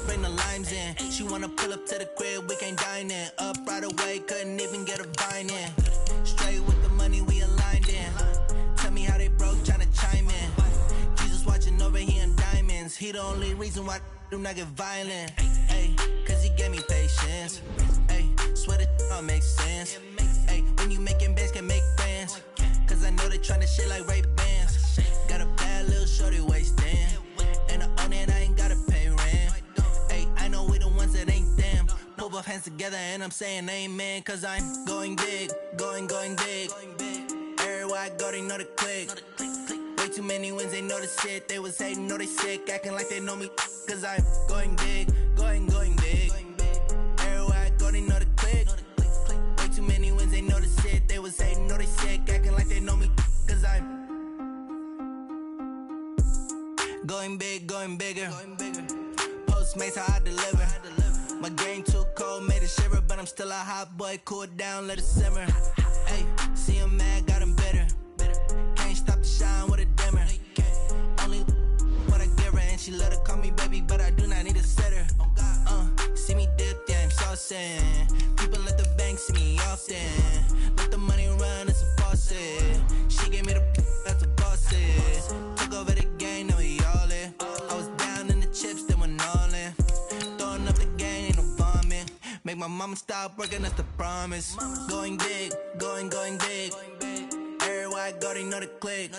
bring the limes in. She wanna pull up to the crib, we can't dine in. Up right away, couldn't even get a vine in. Straight with the money we aligned in. Tell me how they broke, tryna chime in. Jesus watching over, he in diamonds. He the only reason why I do not get violent. Ay, cause he gave me patience. Ay, swear that all makes sense. Ay, when you making bands, can make friends. Cause I know they tryna shit like Ray Bans. Got a bad little shorty wasting. And I own it, I ain't gotta pay rent. Ay, I know we the ones that ain't them. Pull both hands together and I'm saying amen. Cause I'm going big, going big. Everywhere I go, they know the click. Way too many wins, they know the shit. They was hating, know they sick, acting like they know me. Cause I'm going big, going big. Everywhere I go, they know the click. Way too many wins, they know the shit. They was hating, know they sick, acting like they know me. Cause I'm going big, going bigger. Postmates, how I deliver. My game too cold, made it shiver. But I'm still a hot boy, cool it down, let it simmer. Hey, see him mad, got him bitter. Can't stop the shine with a dimmer. Only what I give her, and she let her call me baby, but I do not need a sitter. See me dip, yeah, I'm saucing. People at the bank see me often. Let the money run, it's a faucet. She gave me the that's a boss is. Took over the game, now we all in. I was down in the chips, then went all in. Throwing up the game, ain't no bombing. Make my mama stop working, that's the promise. Going big, going big. Everywhere I go, they know the click.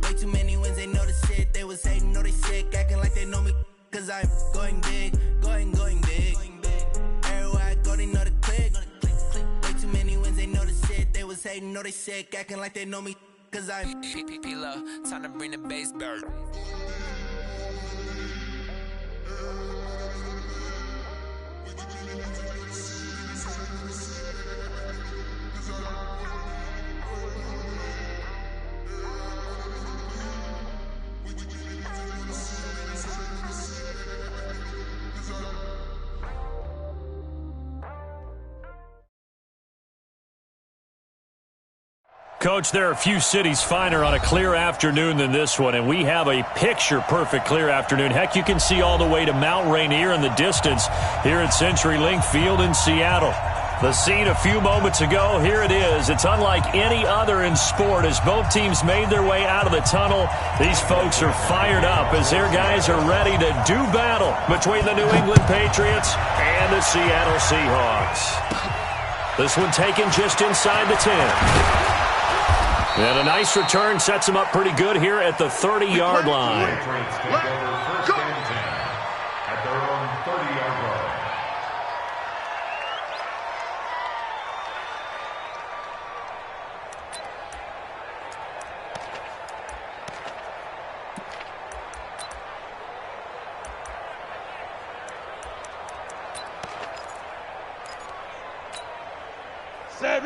Way too many wins, they know the shit. They was hating, know they sick, acting like they know me. Cause I'm going big, going big. Everywhere I go, they know the click. Way too many wins, they know the shit. They was hating, know they sick, acting like they know me. Cause I'm P-P-P-Love, time to bring the bass back. Coach, there are a few cities finer on a clear afternoon than this one, and we have a picture-perfect clear afternoon. Heck, you can see all the way to Mount Rainier in the distance here at CenturyLink Field in Seattle. The scene a few moments ago, here it is. It's unlike any other in sport as both teams made their way out of the tunnel. These folks are fired up as their guys are ready to do battle between the New England Patriots and the Seattle Seahawks. This one taken just inside the 10. And a nice return sets him up pretty good here at the 30-yard line. Let's go. At their own 30-yard line.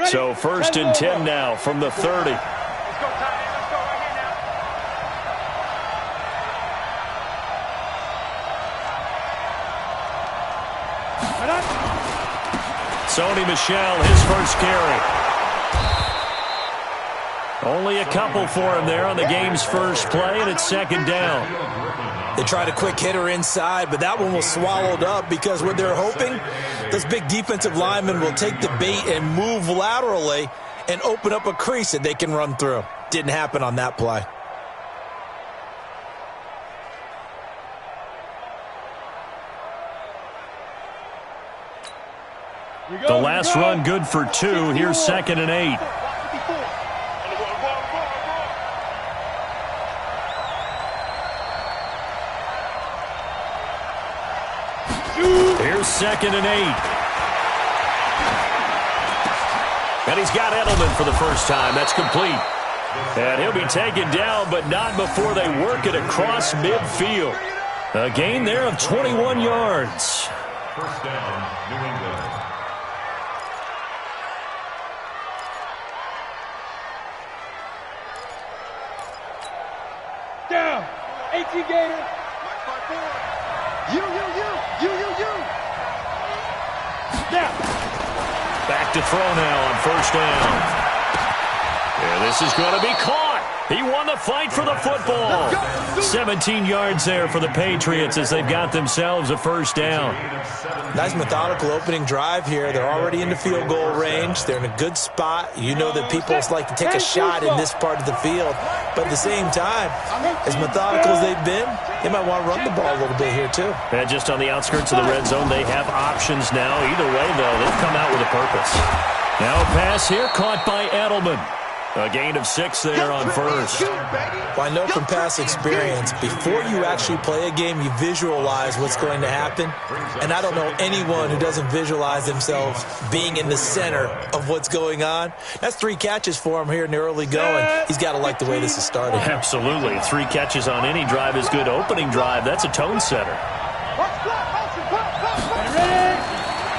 So 1st and 10 now from the 30. Sony Michel, his first carry. Only a couple for him there on the game's first play, and it's 2nd down. They tried a quick hitter inside, but that one was swallowed up because what they're hoping, those big defensive linemen will take the bait and move laterally and open up a crease that they can run through. Didn't happen on that play. The last run good for 2. Here's 2nd and 8. Here's 2nd and 8. And he's got Edelman for the first time. That's complete. And he'll be taken down, but not before they work it across midfield. A gain there of 21 yards. First down, New England. Down. 18 Gator. You. Down. Back to throw now on 1st down. And this is going to be caught. He won the fight for the football. 17 yards there for the Patriots as they've got themselves a first down. Nice methodical opening drive here. They're already in the field goal range. They're in a good spot. You know that people like to take a shot in this part of the field. But at the same time, as methodical as they've been, they might want to run the ball a little bit here too. And just on the outskirts of the red zone, they have options now. Either way, though, they've come out with a purpose. Now a pass here caught by Edelman. A gain of 6 there on first. Well, I know from past experience, before you actually play a game, you visualize what's going to happen. And I don't know anyone who doesn't visualize themselves being in the center of what's going on. That's 3 catches for him here in the early going. He's got to like the way this is starting. Absolutely. 3 catches on any drive is good. Opening drive, that's a tone setter.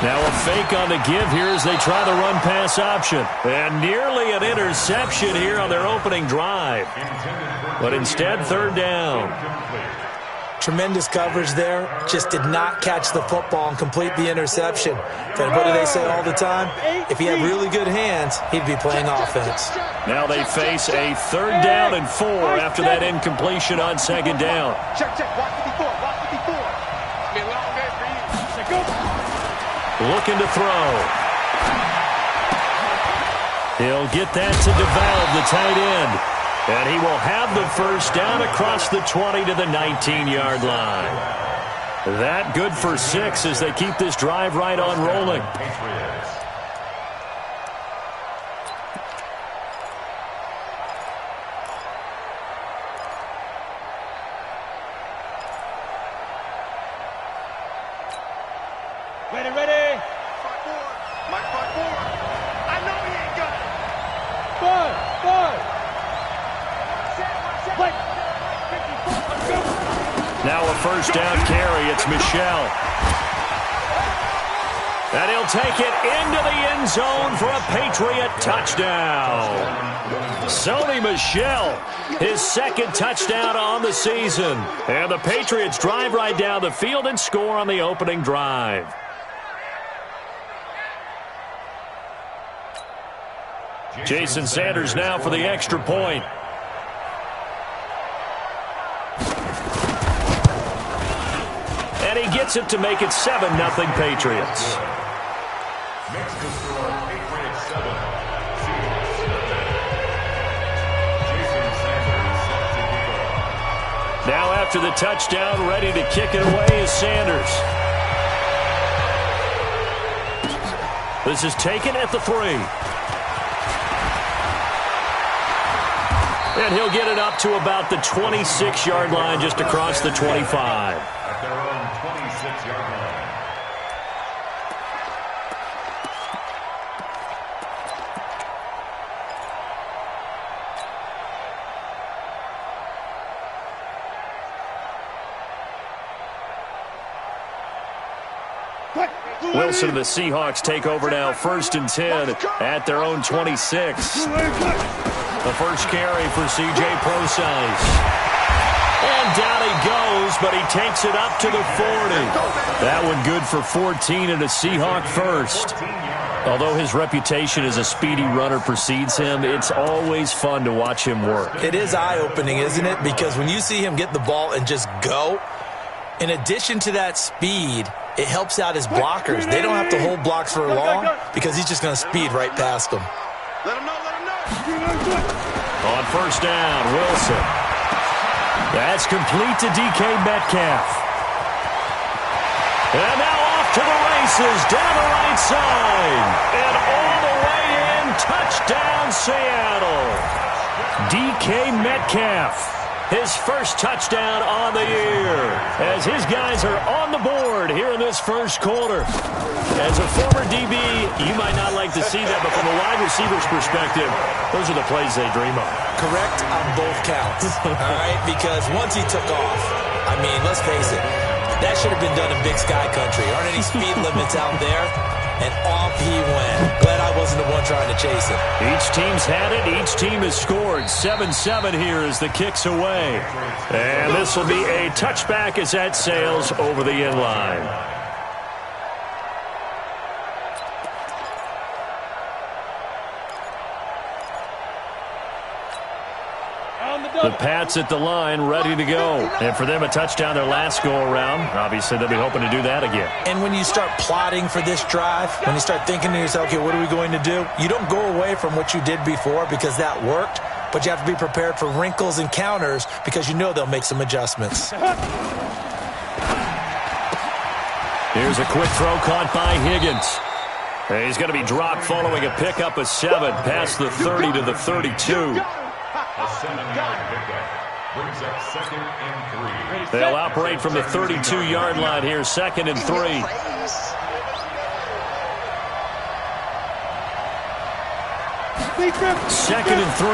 Now a fake on the give here as they try the run-pass option. And nearly an interception here on their opening drive. But instead, third down. Tremendous coverage there. Just did not catch the football and complete the interception. And what do they say all the time? If he had really good hands, he'd be playing offense. Now they face a 3rd down and 4 after that incompletion on 2nd down. Check. Watch 54. Watch 54. Be a long day for you. Go. Looking to throw. He'll get that to DeValve, the tight end. And he will have the first down across the 20 to the 19-yard line. That good for 6 as they keep this drive right on rolling. Ready. Mike 4. I know he ain't got it. 5. Now a first down carry. It's Michel. And he'll take it into the end zone for a Patriot touchdown. Sony Michel, his 2nd touchdown on the season. And the Patriots drive right down the field and score on the opening drive. Jason Sanders now for the extra point. And he gets it to make it 7-0 Patriots. Next to score, Patriots 7, Seahawks 7. Jason Sanders set to kick off. Now after the touchdown, ready to kick it away is Sanders. This is taken at the 3. And he'll get it up to about the 26-yard line, just across the 25. At their own 26-yard line. Wilson and the Seahawks take over now, 1st and 10 at their own 26. The first carry for C.J. Prosise. And down he goes, but he takes it up to the 40. That one good for 14 and a Seahawk first. Although his reputation as a speedy runner precedes him, it's always fun to watch him work. It is eye-opening, isn't it? Because when you see him get the ball and just go, in addition to that speed, it helps out his blockers. They don't have to hold blocks for long because he's just going to speed right past them. Let him know. On first down, Wilson. That's complete to DK Metcalf. And now off to the races, down the right side. And all the way in, touchdown Seattle. DK Metcalf, his first touchdown on the year, as his guys are on the board here in this first quarter. As a former DB, you might not like to see that, but from a wide receiver's perspective, those are the plays they dream of. Correct on both counts, all right? Because once he took off, I mean, let's face it, that should have been done in Big Sky Country. Aren't any speed limits out there? And off he went. Glad I wasn't the one trying to chase him. Each team's had it. Each team has scored. 7-7 here as the kick's away. And this will be a touchback as that sails over the end line. The Pats at the line, ready to go. And for them, a touchdown their last go-around. Obviously, they'll be hoping to do that again. And when you start plotting for this drive, when you start thinking to yourself, okay, what are we going to do? You don't go away from what you did before because that worked, but you have to be prepared for wrinkles and counters because you know they'll make some adjustments. Here's a quick throw caught by Higgins. And he's going to be dropped following a pickup of 7 past the 30 to the 32. A 7-yard pickup brings up 2nd and 3. They'll operate from the 32-yard line here, 2nd and 3. 2nd and 3.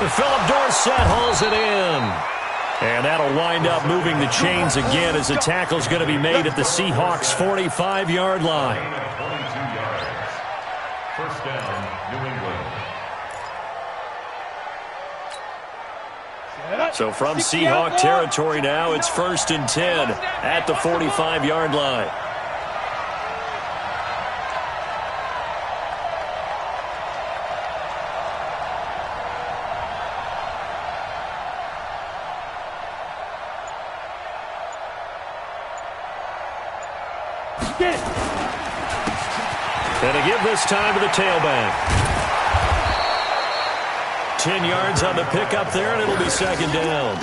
Philip Dorsett hauls it in. And that'll wind up moving the chains again as the tackle's going to be made at the Seahawks' 45-yard line. 22 yards. First down, New England. So from Seahawk territory now, it's 1st and 10 at the 45-yard line. And to give this time to the tailback. 10 yards on the pickup there, and it'll be 2nd down.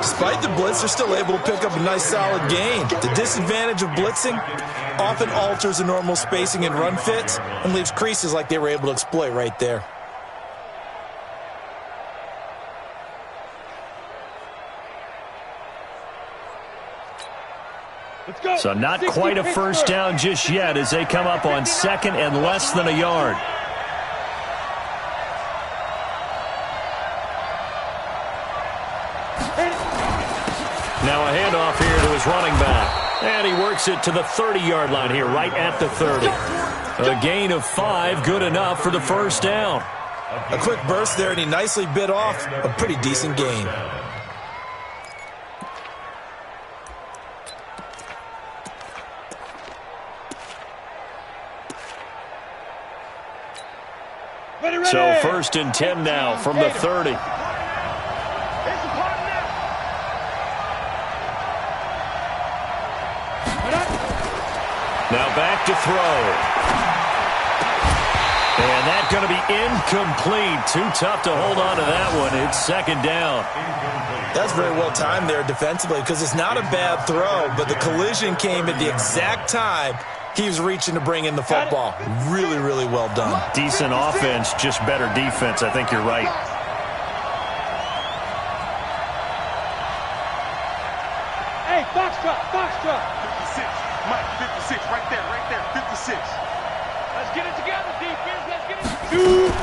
Despite the blitz, they're still able to pick up a nice solid gain. The disadvantage of blitzing often alters the normal spacing and run fits and leaves creases like they were able to exploit right there. So not quite a first down just yet as they come up on 2nd and less than a yard. Now a handoff here to his running back. And he works it to the 30-yard line here, right at the 30. A gain of 5, good enough for the first down. A quick burst there, and he nicely bit off a pretty decent gain. So 1st and 10 now from the 30. Now back to throw. And that's going to be incomplete. Too tough to hold on to that one. It's 2nd down. That's very well timed there defensively because it's not a bad throw, but the collision came at the exact time he was reaching to bring in the football. Really, really well done. Decent offense, just better defense. I think you're right. Hey, box drop, box drop. 56, Mike, 56, right there, 56. Let's get it together, defense, let's get it together.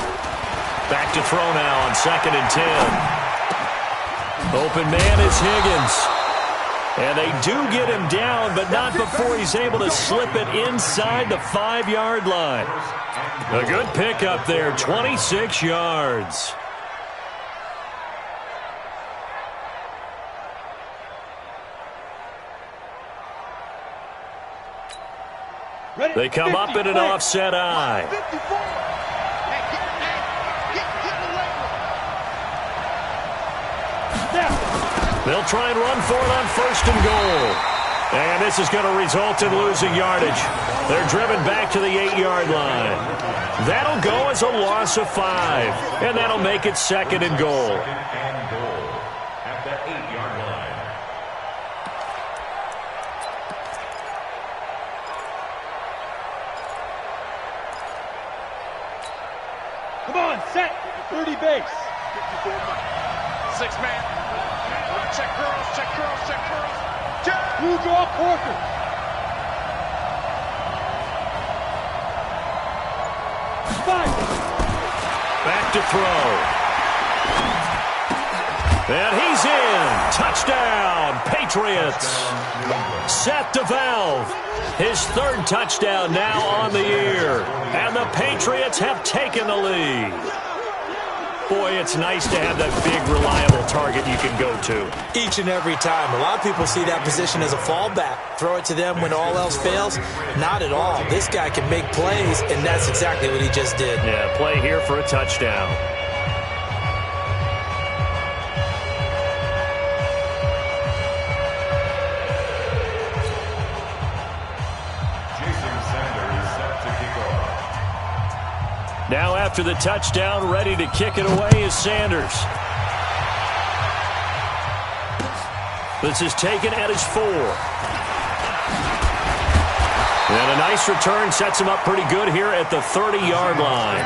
Back to throw now on 2nd and 10. Open man is Higgins. And they do get him down, but not before he's able to slip it inside the 5-yard line. A good pickup there, 26 yards. They come up in an offset eye. They'll try and run for it on 1st and goal. And this is going to result in losing yardage. They're driven back to the 8-yard line. That'll go as a loss of 5. And that'll make it 2nd and goal. At the 8-yard line. Come on, set. 30 base. 6-man. Check curls, check curls, check curls. Blue draw Corker. Back to throw. And he's in. Touchdown, Patriots. Seth DeValve. His 3rd touchdown now on the year. And the Patriots have taken the lead. Boy, it's nice to have that big, reliable target you can go to. Each and every time. A lot of people see that position as a fallback. Throw it to them when all else fails. Not at all. This guy can make plays, and that's exactly what he just did. Yeah, play here for a touchdown. Now after the touchdown, ready to kick it away is Sanders. This is taken at his 4. And a nice return sets him up pretty good here at the 30-yard line.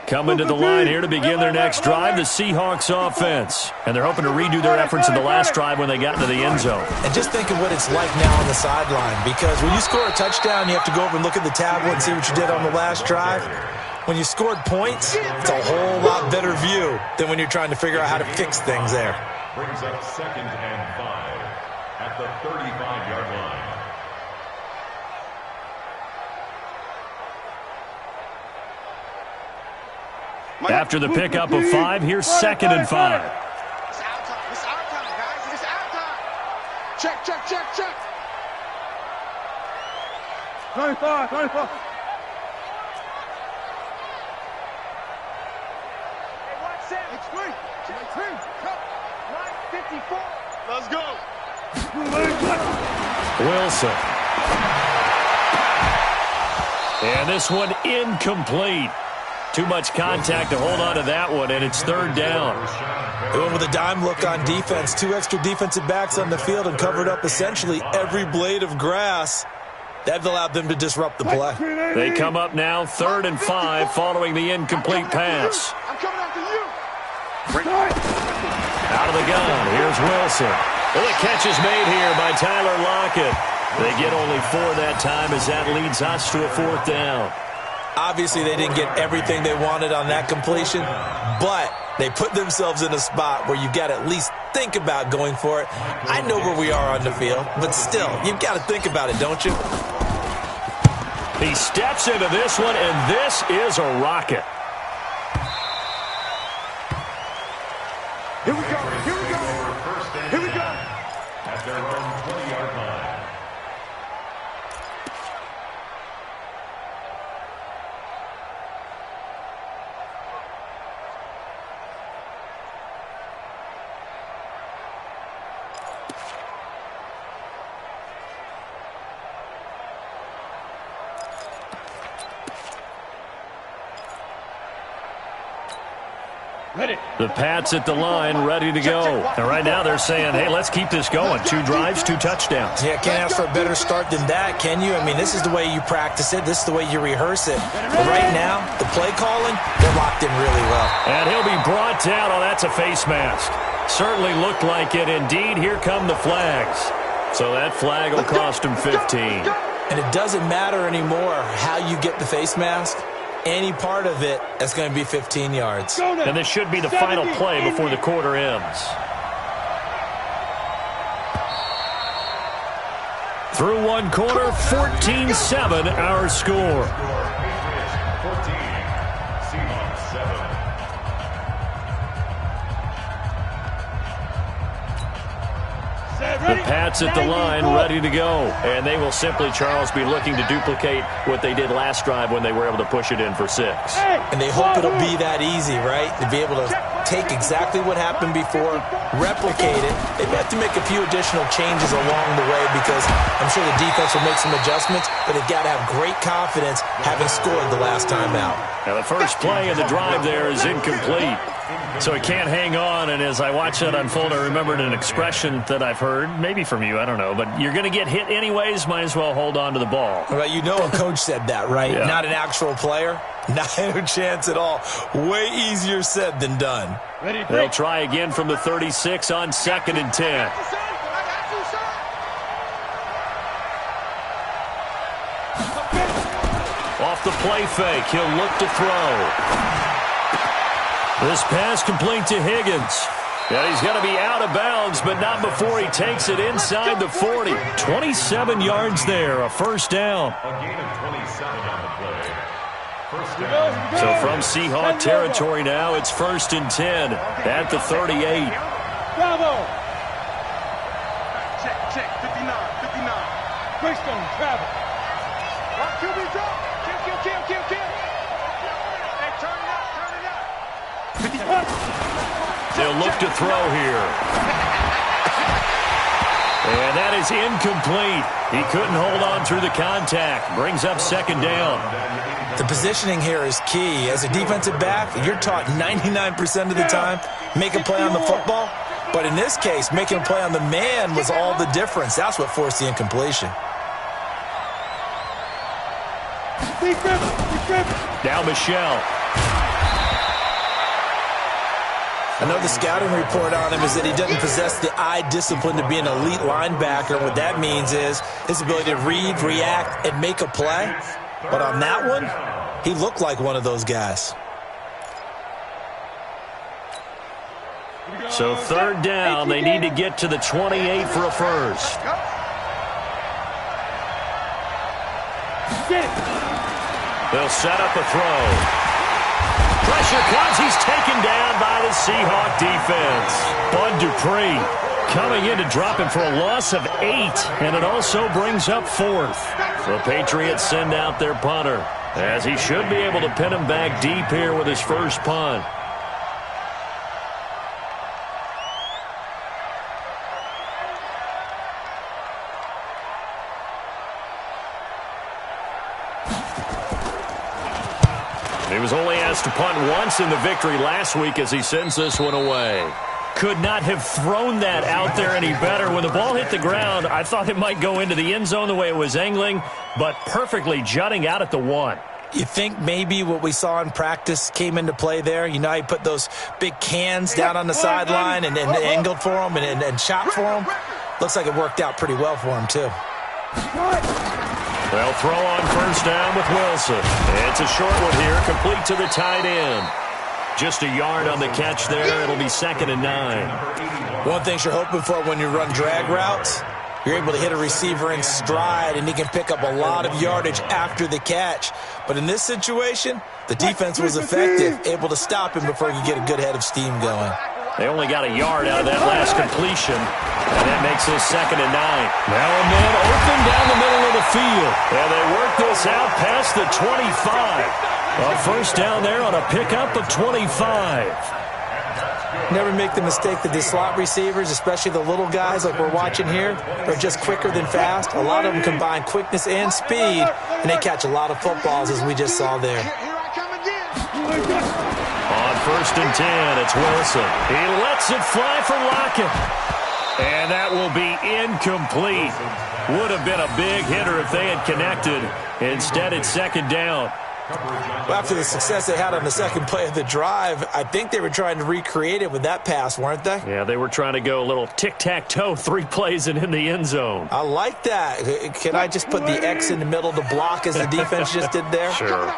Coming to the line here to begin their next drive, the Seahawks offense. And they're hoping to redo their efforts in the last drive when they got into the end zone. And just think of what it's like now on the sideline, because when you score a touchdown, you have to go over and look at the tablet and see what you did on the last drive. When you scored points, it's a whole lot better view than when you're trying to figure out how to fix things there. Brings up 2nd and 5 at the 35-yard line. After the pickup of 5, here's 2nd and 5. It's our time. It's our time, guys. It's our time. Check, check, check, check. 25, 25. Hey, watch that. It's free. It's free. Line 54. Let's go. Wilson. And this one incomplete. Too much contact to hold on to that one, and it's 3rd down. They went with a dime look on defense. 2 extra defensive backs on the field and covered up essentially every blade of grass. That allowed them to disrupt the play. They come up now 3rd and 5 following the incomplete pass. I'm coming after you. Out of the gun, here's Wilson. Well, the catch is made here by Tyler Lockett. They get only 4 that time as that leads us to a 4th down. Obviously, they didn't get everything they wanted on that completion, but they put themselves in a spot where you've got to at least think about going for it. I know where we are on the field, but still, you've got to think about it, don't you? He steps into this one, and this is a rocket. Here we go. Here we go. Here we go. At their own 20-yard line. The Pats at the line, ready to go. And right now they're saying, hey, let's keep this going. 2 drives, 2 touchdowns. Yeah, can't ask for a better start than that, can you? I mean, this is the way you practice it. This is the way you rehearse it. But right now, the play calling, they're locked in really well. And he'll be brought down. Oh, that's a face mask. Certainly looked like it. Indeed, here come the flags. So that flag will cost him 15. And it doesn't matter anymore how you get the face mask. Any part of it is going to be 15 yards. And this should be the final play before the quarter ends. Through one quarter, 14-7 our score. Patriots 14, Seahawks 7. The Pats at the line, ready to go. And they will simply, Charles, be looking to duplicate what they did last drive when they were able to push it in for 6. And they hope it'll be that easy, right? To be able to take exactly what happened before, replicate it. They may have to make a few additional changes along the way because I'm sure the defense will make some adjustments, but they've got to have great confidence having scored the last time out. Now the first play of the drive there is incomplete. So it can't hang on, and as I watch that unfold, I remembered an expression that I've heard, maybe from you, I don't know, but you're going to get hit anyways, might as well hold on to the ball. Well, you know a coach said that, right? Yeah. Not an actual player. Not a chance at all. Way easier said than done. They'll try again from the 36 on 2nd and 10. Off the play fake, he'll look to throw. This pass complete to Higgins. And he's going to be out of bounds, but not before he takes it inside the 40. 27 yards there, a first down. A gain of 27 on the play. First down. So from Seahawk territory now, it's 1st and 10 at the 38. Bravo. Check, 59. Greystone, travel. Watch QB's up. Kill. Hey, turn it up. They'll look to throw here. And that is incomplete. He couldn't hold on through the contact. Brings up 2nd down. The positioning here is key. As a defensive back, you're taught 99% of the time, make a play on the football. But in this case, making a play on the man was all the difference. That's what forced the incompletion. Now Michelle. I know the scouting report on him is that he doesn't possess the eye discipline to be an elite linebacker. What that means is his ability to read, react, and make a play. But on that one, he looked like one of those guys. So 3rd down, they need to get to the 28 for a first. They'll set up a throw. Pressure comes. He's taken down by the Seahawk defense. Bud Dupree coming in to drop him for a loss of 8, and it also brings up 4th. The Patriots send out their punter, as he should be able to pin him back deep here with his first punt. He was only asked to punt once in the victory last week as he sends this one away. Could not have thrown that out there any better. When the ball hit the ground, I thought it might go into the end zone the way it was angling, but perfectly jutting out at the 1. You think maybe what we saw in practice came into play there? You know, he put those big cans down on the sideline and angled for him and shot for him. Looks like it worked out pretty well for him, too. They'll throw on 1st down with Wilson. It's a short one here, complete to the tight end. Just a yard on the catch there. It'll be 2nd and 9. One thing you're hoping for when you run drag routes, you're able to hit a receiver in stride, and he can pick up a lot of yardage after the catch. But in this situation, the defense was effective, able to stop him before he could get a good head of steam going. They only got a yard out of that last completion, and that makes this 2nd and 9. Now a man open down the middle of the field, and they work this out past the 25. A first down there on a pickup of 25. Never make the mistake that the slot receivers, especially the little guys like we're watching here, are just quicker than fast. A lot of them combine quickness and speed, and they catch a lot of footballs, as we just saw there. On 1st and 10, it's Wilson. He lets it fly for Lockett. And that will be incomplete. Would have been a big hitter if they had connected. Instead, it's 2nd down. Well, after the success they had on the second play of the drive, I think they were trying to recreate it with that pass, weren't they? Yeah, they were trying to go a little tic-tac-toe, 3 plays and in the end zone. I like that. Can I just put the X in the middle to block as the defense just did there? Sure.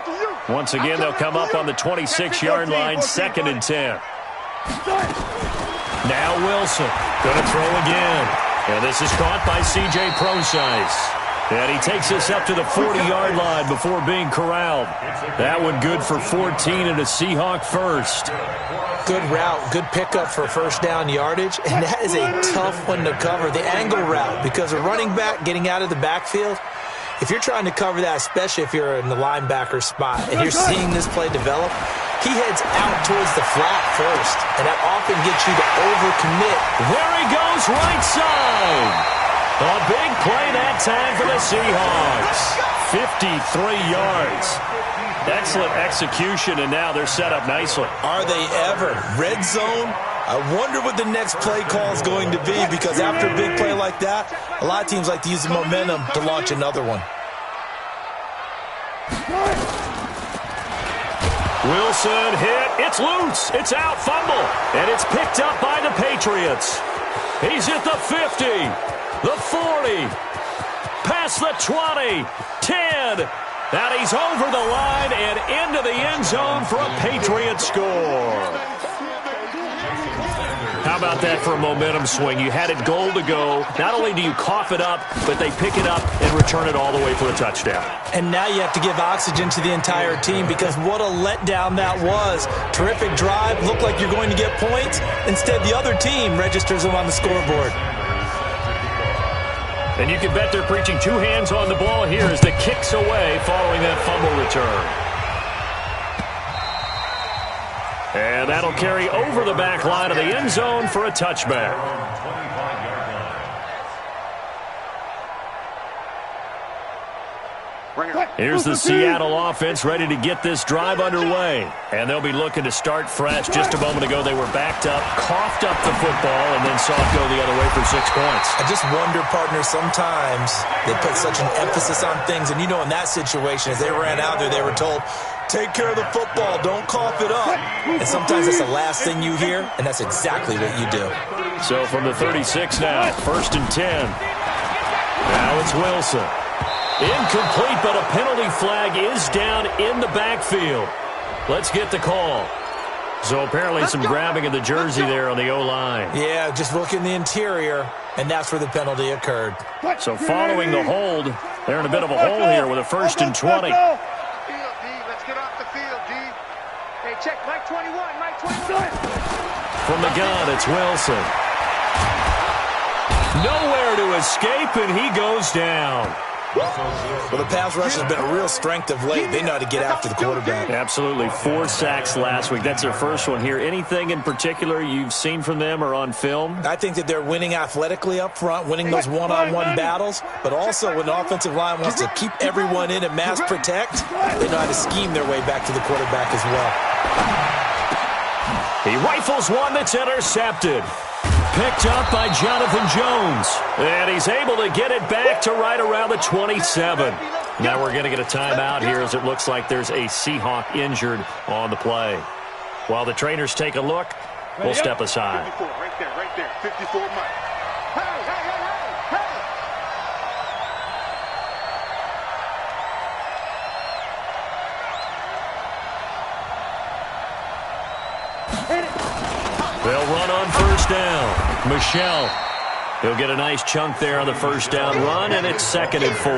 Once again, they'll come up on the 26-yard line, 2nd and 10. Now Wilson, going to throw again. And this is caught by C.J. Procise. And he takes this up to the 40-yard line before being corralled. That one good for 14 and a Seahawk first. Good route, good pickup for first down yardage, and that is a tough one to cover, the angle route, because a running back getting out of the backfield, if you're trying to cover that, especially if you're in the linebacker spot and you're seeing this play develop, he heads out towards the flat first, and that often gets you to overcommit. There he goes, right side. A big play that time for the Seahawks. 53 yards. Excellent execution, and now they're set up nicely. Are they ever? Red zone? I wonder what the next play call is going to be, because after a big play like that, a lot of teams like to use the momentum to launch another one. Wilson hit. It's loose. It's out. Fumble. And it's picked up by the Patriots. He's at the 50, the 40, past the 20, 10. And he's over the line and into the end zone for a Patriot score. How about that for a momentum swing? You had it goal to go. Not only do you cough it up, but they pick it up and return it all the way for a touchdown. And now you have to give oxygen to the entire team because what a letdown that was. Terrific drive. Looked like you're going to get points. Instead, the other team registers them on the scoreboard. And you can bet they're preaching two hands on the ball here as the kick's away following that fumble return. And that'll carry over the back line of the end zone for a touchback. Here's the Seattle offense ready to get this drive underway. And they'll be looking to start fresh. Just a moment ago, they were backed up, coughed up the football, and then saw it go the other way for 6 points. I just wonder, partner, sometimes they put such an emphasis on things. And, you know, in that situation, as they ran out there, they were told, take care of the football, don't cough it up. And sometimes that's the last thing you hear, and that's exactly what you do. So from the 36 now, 1st and 10. Now it's Wilson. Incomplete, but a penalty flag is down in the backfield. Let's get the call. So apparently some grabbing of the jersey there on the O-line. Yeah, just look in the interior, and that's where the penalty occurred. So following the hold, they're in a bit of a hole here with a 1st and 20. Let's get off the field, D. Hey, check Mike 21, Mike 21. From the gun, it's Wilson. Nowhere to escape, and he goes down. Well, the pass rush has been a real strength of late. They know how to get after the quarterback. Absolutely. 4 sacks last week. That's their first one here. Anything in particular you've seen from them or on film? I think that they're winning athletically up front, winning those one-on-one battles, but also when the offensive line wants to keep everyone in and mass protect, they know how to scheme their way back to the quarterback as well. He rifles one that's intercepted. Picked up by Jonathan Jones. And he's able to get it back to right around the 27. Now we're going to get a timeout here as it looks like there's a Seahawk injured on the play. While the trainers take a look, we'll step aside. 54, right there. 54 Mike. Hey! They'll run on 1st down. Michelle. He'll get a nice chunk there on the 1st down run, and it's 2nd and 4.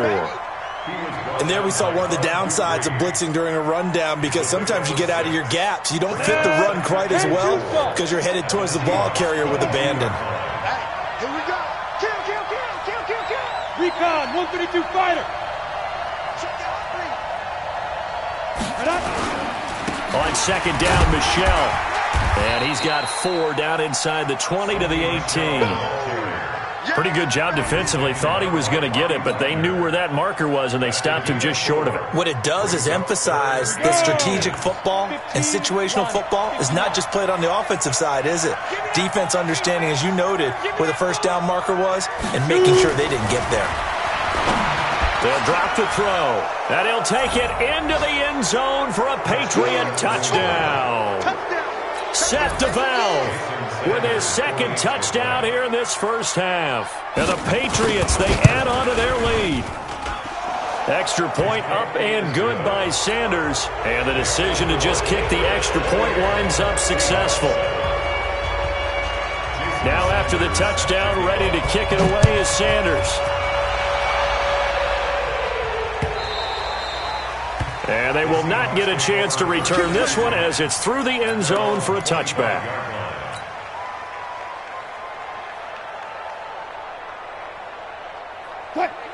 And there we saw one of the downsides of blitzing during a rundown because sometimes you get out of your gaps. You don't fit the run quite as well because you're headed towards the ball carrier with abandon. Here we go. Kill. Recon, 132 fighter. On 2nd down, Michelle. And he's got 4 down inside the 20 to the 18. Pretty good job defensively. Thought he was going to get it, but they knew where that marker was, and they stopped him just short of it. What it does is emphasize that strategic football and situational football is not just played on the offensive side, is it? Defense understanding, as you noted, where the 1st down marker was and making sure they didn't get there. They'll drop the throw. And he'll take it into the end zone for a Patriot touchdown. Seth DeValve with his 2nd touchdown here in this first half. And the Patriots, they add on to their lead. Extra point up and good by Sanders. And the decision to just kick the extra point winds up successful. Now after the touchdown, ready to kick it away is Sanders. And they will not get a chance to return this one as it's through the end zone for a touchback.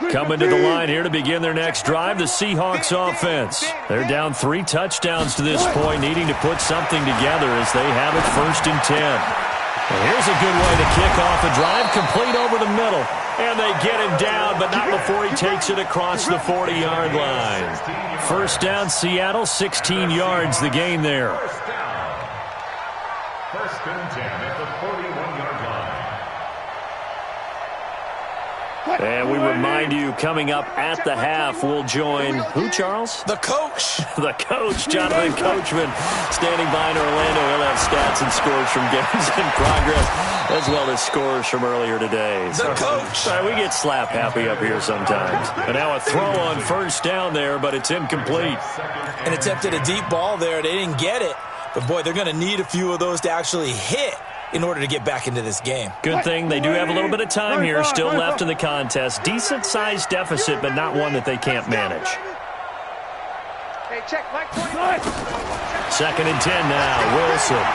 Coming to the line here to begin their next drive, the Seahawks offense. They're down 3 touchdowns to this point, needing to put something together as they have it 1st and 10. And here's a good way to kick off a drive, complete over the middle. And they get him down, but not before he takes it across the 40-yard line. 1st down, Seattle, 16 yards the gain there. 1st and 10 at the 41-yard line. And we remind you, coming up at the half, we'll join who, Charles? The coach. The coach, Jonathan Coachman, standing by in Orlando. He'll have stats and scores from games in progress, as well as scores from earlier today. The coach. Sorry, we get slap happy up here sometimes. And now a throw on 1st down there, but it's incomplete. And attempted a deep ball there. They didn't get it. But, boy, they're going to need a few of those to actually hit in order to get back into this game. Good thing they do have a little bit of time here still left in the contest. Decent-sized deficit, but not one that they can't manage. Hey, check, Mike 29. 2nd and 10 now. Wilson.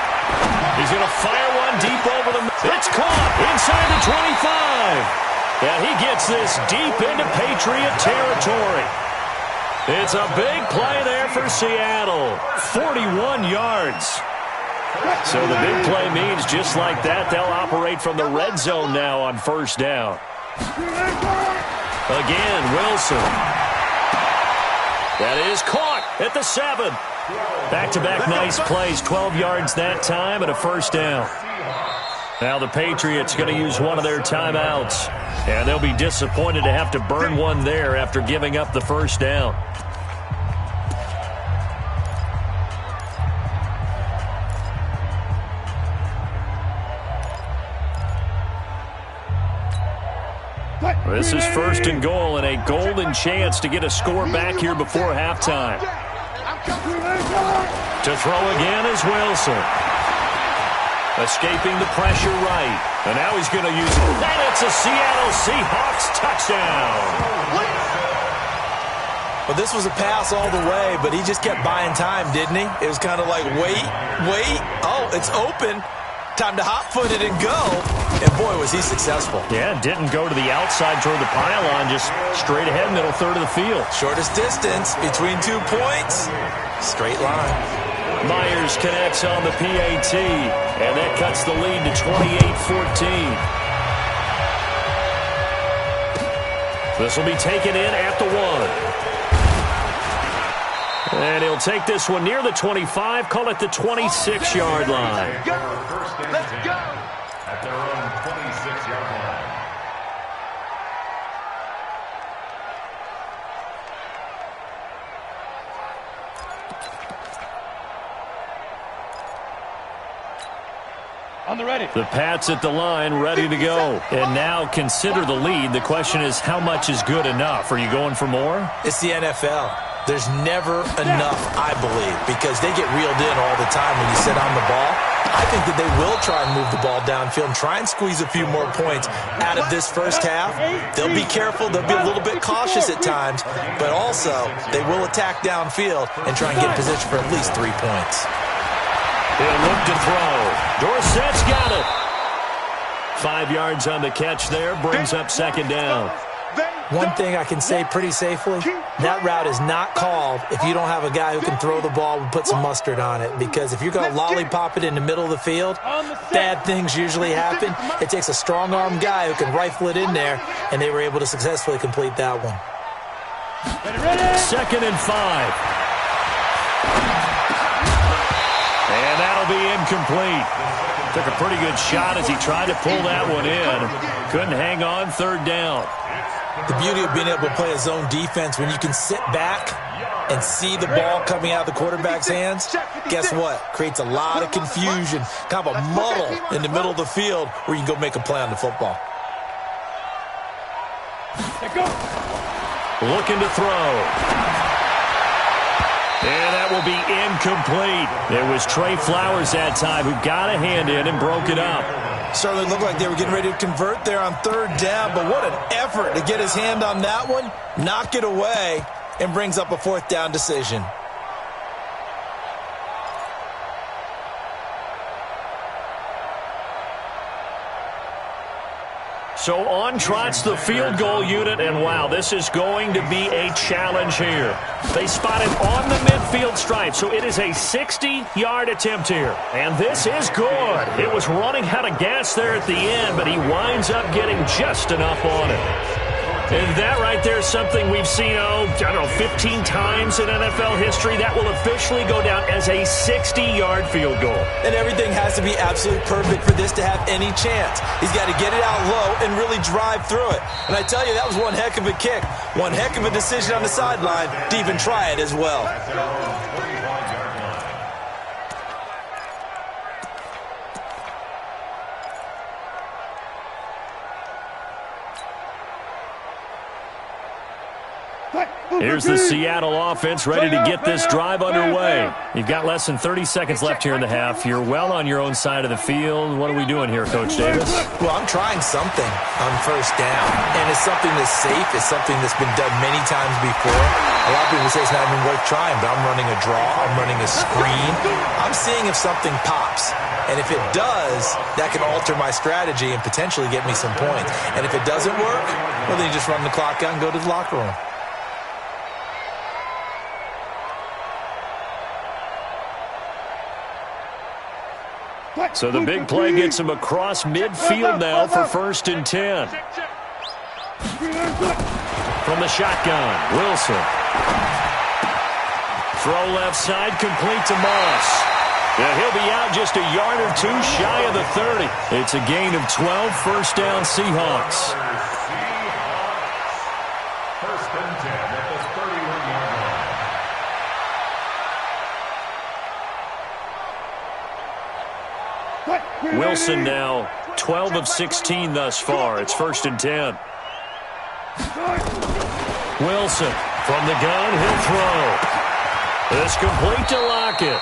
He's going to fire one deep over the middle. It's caught inside the 25. And he gets this deep into Patriot territory. It's a big play there for Seattle. 41 yards. So the big play means just like that, they'll operate from the red zone now on 1st down. Again, Wilson. That is caught at the 7. Back-to-back nice plays, 12 yards that time and a 1st down. Now the Patriots going to use one of their timeouts, and they'll be disappointed to have to burn one there after giving up the 1st down. This is 1st and goal and a golden chance to get a score back here before halftime. To throw again is Wilson. Escaping the pressure right. And now he's going to use it. And it's a Seattle Seahawks touchdown. Well, this was a pass all the way, but he just kept buying time, didn't he? It was kind of like, wait. Oh, it's open. Time to hot-foot it and go. And, boy, was he successful. Yeah, didn't go to the outside toward the pylon, just straight ahead, middle third of the field. Shortest distance between 2 points. Straight line. Myers connects on the PAT, and that cuts the lead to 28-14. This will be taken in at the 1. And he'll take this one near the 25, call it the 26-yard line. Let's go! At their own 26-yard line. On the ready. The Pats at the line, ready to go. And now consider the lead. The question is, how much is good enough? Are you going for more? It's the NFL. There's never enough, I believe, because they get reeled in all the time when you sit on the ball. I think that they will try and move the ball downfield and try and squeeze a few more points out of this first half. They'll be careful. They'll be a little bit cautious at times, but also they will attack downfield and try and get position for at least 3 points. He'll look to throw. Dorsett's got it. 5 yards on the catch there, brings up 2nd down. One thing I can say pretty safely, that route is not called if you don't have a guy who can throw the ball and put some mustard on it. Because if you're going to lollipop it in the middle of the field, bad things usually happen. It takes a strong-arm guy who can rifle it in there, and they were able to successfully complete that one. 2nd and 5. And that'll be incomplete. Took a pretty good shot as he tried to pull that one in. Couldn't hang on, 3rd down. The beauty of being able to play a zone defense when you can sit back and see the ball coming out of the quarterback's hands, guess what? Creates a lot of confusion, kind of a muddle in the middle of the field where you can go make a play on the football. Looking to throw. And that will be incomplete. It was Trey Flowers that time who got a hand in and broke it up. Certainly looked like they were getting ready to convert there on 3rd down, but what an effort to get his hand on that one, knock it away, and brings up a 4th down decision. So on trots the field goal unit, and wow, this is going to be a challenge here. They spot him on the midfield stripe, so it is a 60-yard attempt here. And this is good. It was running out of gas there at the end, but he winds up getting just enough on it. And that right there is something we've seen, 15 times in NFL history. That will officially go down as a 60-yard field goal. And everything has to be absolutely perfect for this to have any chance. He's got to get it out low and really drive through it. And I tell you, that was one heck of a kick. One heck of a decision on the sideline to even try it as well. Here's the Seattle offense ready to get this drive underway. You've got less than 30 seconds left here in the half. You're well on your own side of the field. What are we doing here, Coach Davis? Well, I'm trying something on first down, and it's something that's safe. It's something that's been done many times before. A lot of people say it's not even worth trying, but I'm running a draw. I'm running a screen. I'm seeing if something pops. And if it does, that can alter my strategy and potentially get me some points. And if it doesn't work, well, then you just run the clock out and go to the locker room. So the big play gets him across midfield now for 1st and 10. From the shotgun, Wilson. Throw left side, complete to Moss. And he'll be out just a yard or two shy of the 30. It's a gain of 12, 1st down Seahawks. 1st and 10 at the 31-yard line. Wilson now 12 of 16 thus far. It's 1st and 10. Wilson from the gun, he'll throw. It's complete to Lockett.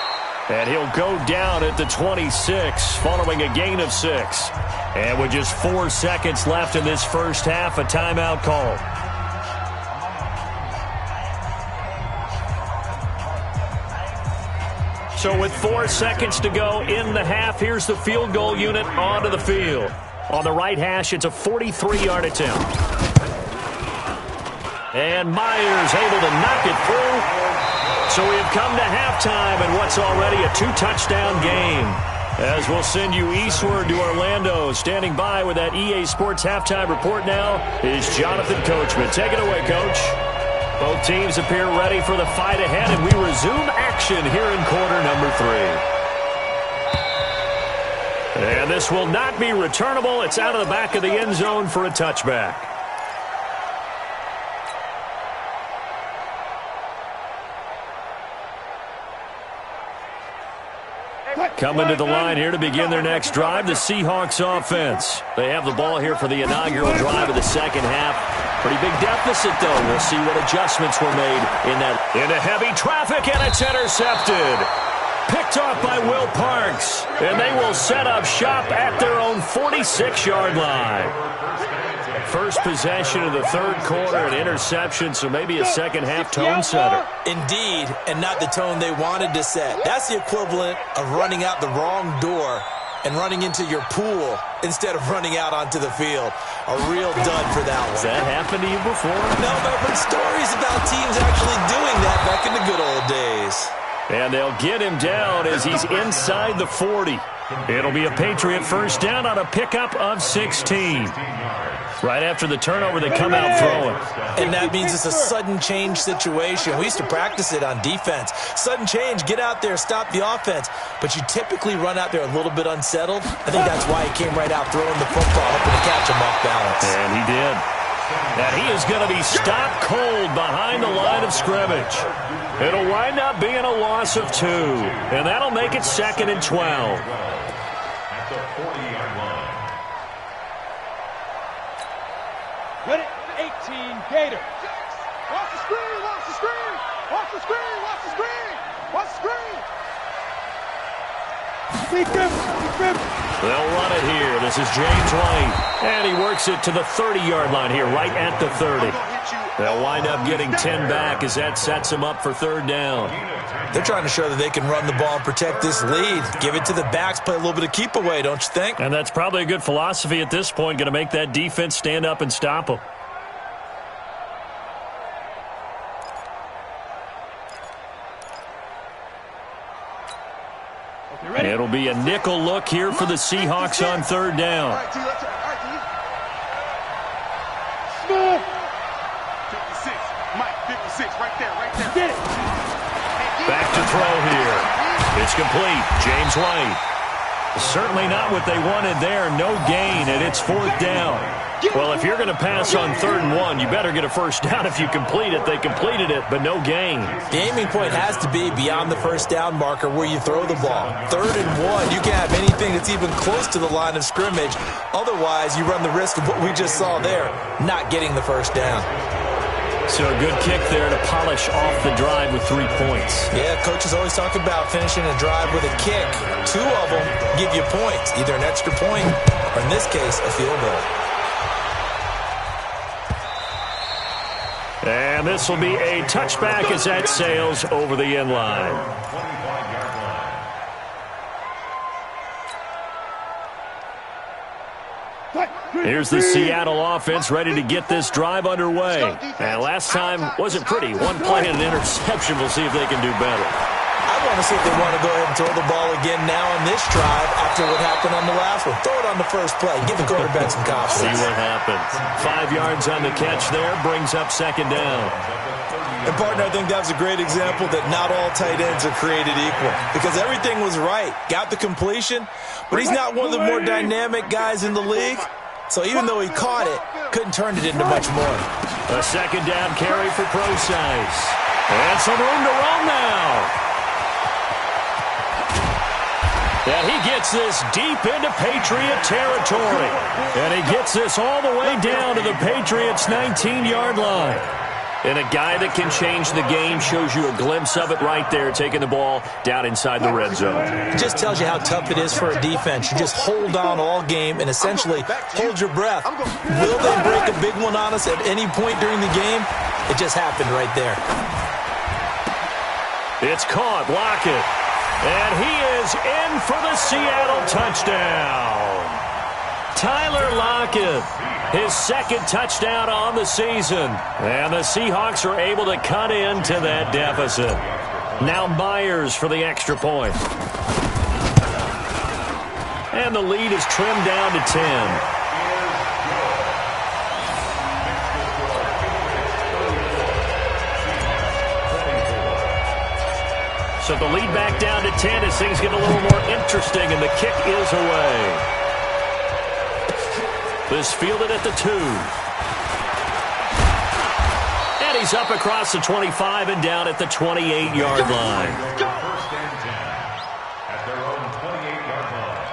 And he'll go down at the 26 following a gain of 6. And with just 4 seconds left in this first half, a timeout call. So with 4 seconds to go in the half, here's the field goal unit onto the field. On the right hash, it's a 43-yard attempt. And Myers able to knock it through. So we have come to halftime in what's already a 2-touchdown game. As we'll send you eastward to Orlando. Standing by with that EA Sports halftime report now is Jonathan Coachman. Take it away, Coach. Both teams appear ready for the fight ahead, and we resume action here in quarter number 3. And this will not be returnable. It's out of the back of the end zone for a touchback. Coming to the line here to begin their next drive, the Seahawks offense. They have the ball here for the inaugural drive of the second half. Pretty big deficit, though. We'll see what adjustments were made in that. Into heavy traffic, and it's intercepted. Picked off by Will Parks. And they will set up shop at their own 46-yard line. First possession of the third quarter, an interception, so maybe a second-half tone setter. Indeed, and not the tone they wanted to set. That's the equivalent of running out the wrong door and running into your pool instead of running out onto the field. A real dud for that one. Has that happened to you before? No, but I've heard stories about teams actually doing that back in the good old days. And they'll get him down as he's inside the 40. It'll be a Patriot first down on a pickup of 16. Right after the turnover, they come out throwing. And that means it's a sudden change situation. We used to practice it on defense. Sudden change, get out there, stop the offense. But you typically run out there a little bit unsettled. I think that's why he came right out throwing the football, hoping to catch him off balance. And he did. And he is going to be stopped cold behind the line of scrimmage. It'll wind up being a loss of 2. And that'll make it 2nd and 12. At the 40-yard line. Ready, 18, Gator. Watch the screen, watch the screen. Watch the screen, watch the screen. Watch the screen. Big grip, big grip. They'll run it here. This is James White. And he works it to the 30-yard line here, right at the 30. They'll wind up getting 10 back as that sets them up for third down. They're trying to show that they can run the ball and protect this lead. Give it to the backs, play a little bit of keep away, don't you think? And that's probably a good philosophy at this point, going to make that defense stand up and stop them. It'll be a nickel look here for the Seahawks on third down. All right, T, let's Smooth. 56, Mike, 56, right there, right there. Get it. Back to throw here. It's complete. James White. Certainly not what they wanted there. No gain, and it's fourth down. Well, if you're going to pass on 3rd and 1, you better get a first down if you complete it. They completed it, but no gain. The aiming point has to be beyond the first down marker where you throw the ball. 3rd and 1, you can't have anything that's even close to the line of scrimmage. Otherwise, you run the risk of what we just saw there, not getting the first down. So a good kick there to polish off the drive with 3 points. Yeah, coaches always talk about finishing a drive with a kick. 2 of them give you points, either an extra point or, in this case, a field goal. And this will be a touchback as that sails over the end line. Here's the Seattle offense ready to get this drive underway. And last time wasn't pretty. 1 play and an interception. We'll see if they can do better. I want to see if they want to go ahead and throw the ball again now on this drive after what happened on the last one. Throw it on the first play. Give the quarterback some confidence. See what happens. 5 yards on the catch there. Brings up 2nd down. And, partner, I think that was a great example that not all tight ends are created equal. Because everything was right. Got the completion, but he's not one of the more dynamic guys in the league. So even though he caught it, couldn't turn it into much more. A 2nd down carry for Procise. And some room to roam now. And he gets this deep into Patriot territory. And he gets this all the way down to the Patriots' 19-yard line. And a guy that can change the game shows you a glimpse of it right there, taking the ball down inside the red zone. It just tells you how tough it is for a defense. You just hold on all game and essentially hold your breath. Will they break a big one on us at any point during the game? It just happened right there. It's caught. Lockett. And he is in for the Seattle touchdown. Tyler Lockett, his 2nd touchdown on the season. And the Seahawks are able to cut into that deficit. Now Myers for the extra point. And the lead is trimmed down to 10. So the lead back down to 10 as things get a little more interesting, and the kick is away. This fielded at the 2. And he's up across the 25 and down at the 28-yard line. First and 10 at their own 28-yard line.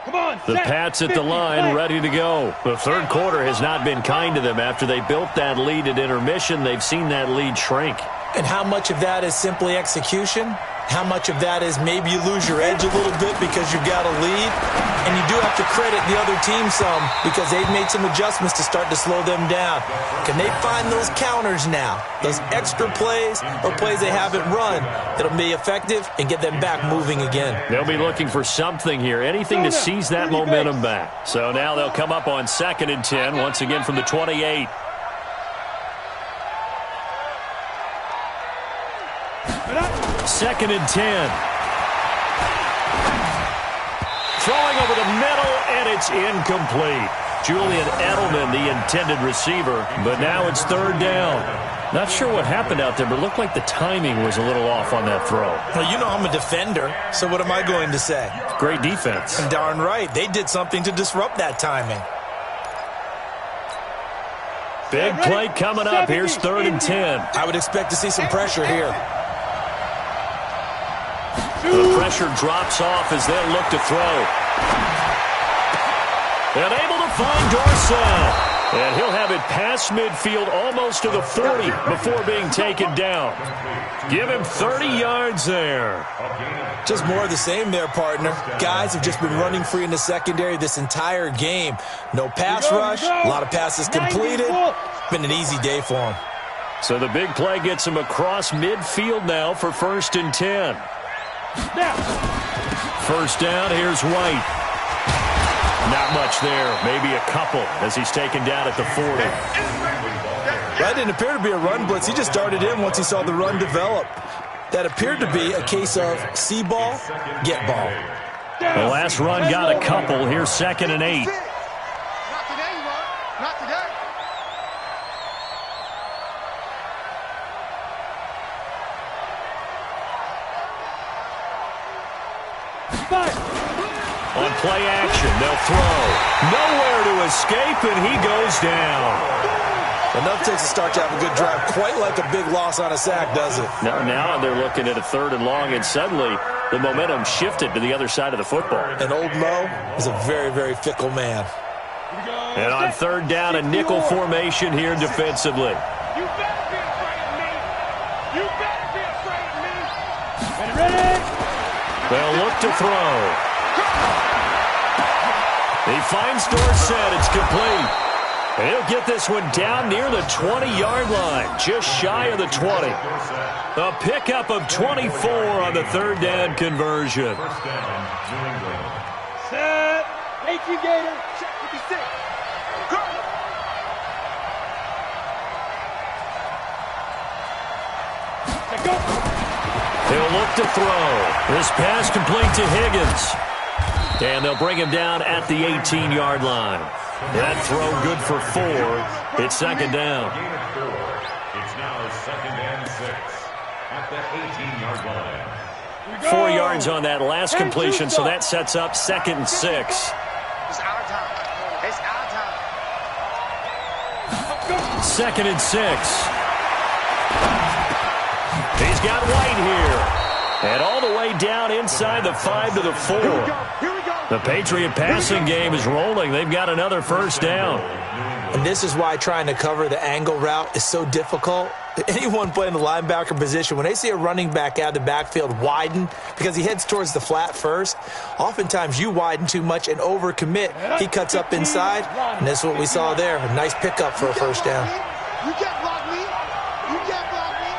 Come on, The Pats at the line, ready to go. The third quarter has not been kind to them. After they built that lead at intermission, they've seen that lead shrink. And how much of that is simply execution? How much of that is maybe you lose your edge a little bit because you've got a lead? And you do have to credit the other team some because they've made some adjustments to start to slow them down. Can they find those counters now, those extra plays or plays they haven't run that'll be effective and get them back moving again? They'll be looking for something here, anything to seize that momentum back. So now they'll come up on 2nd and 10, once again from the 28. Second and 10. Throwing over the middle, and it's incomplete. Julian Edelman, the intended receiver, but now it's 3rd down. Not sure what happened out there, but it looked like the timing was a little off on that throw. Well, you know I'm a defender, so what am I going to say? Great defense. And darn right, they did something to disrupt that timing. Big play coming up. Here's 3rd and 10. I would expect to see some pressure here. The pressure drops off as they'll look to throw. And able to find Dorsett. And he'll have it past midfield almost to the 40 before being taken down. Give him 30 yards there. Just more of the same there, partner. Guys have just been running free in the secondary this entire game. No pass rush, a lot of passes completed. Been an easy day for them. So the big play gets him across midfield now for 1st and 10. First down, here's White. Not much there, maybe a couple as he's taken down at the 40. That didn't appear to be a run blitz. He just darted in once he saw the run develop. That appeared to be a case of see ball, get ball. The last run got a couple. Here's 2nd and 8. Not today, Mark. Not today. On play action, they'll throw. Nowhere to escape, and he goes down. Enough takes to start to have a good drive. Quite like a big loss on a sack, does it? Now they're looking at a 3rd and long, and suddenly the momentum shifted to the other side of the football. And old Mo is a very, very fickle man. And on third down, a nickel formation here defensively. You better be afraid of me. You better be afraid of me. Ready? They'll look to throw. He finds Dorsett. It's complete. And he'll get this one down near the 20-yard line, just shy of the 20. A pickup of 24 on the third down conversion. Set. Thank you, Gator. Check 56. Go. Go. He'll look to throw. This pass complete to Higgins. And they'll bring him down at the 18-yard line. That throw good for 4. It's second down. It's now second and 6 at the 18-yard line. 4 yards on that last completion, so that sets up second and 6. It's our time. It's our time. Second and 6. He's got White here. And all the way down inside the 5 to the 4. The Patriot passing game is rolling. They've got another first down. And this is why trying to cover the angle route is so difficult. Anyone playing the linebacker position, when they see a running back out of the backfield widen because he heads towards the flat first, oftentimes you widen too much and overcommit. He cuts up inside, and that's what we saw there. A nice pickup for a first down. You can't block me. You can't block me.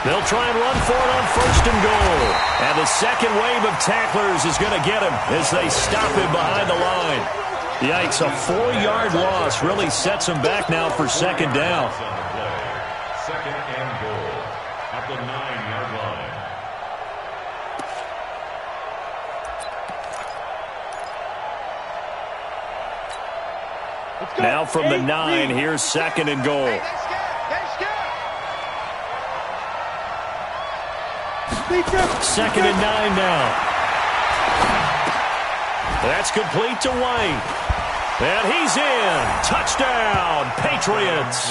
They'll try and run for it on first and goal. And the second wave of tacklers is going to get him as they stop him behind the line. Yikes, a 4-yard loss really sets him back now for second down. Second and goal at the 9-yard line. Now from the 9, here's second and goal. Second and 9 now. That's complete to White. And he's in. Touchdown, Patriots.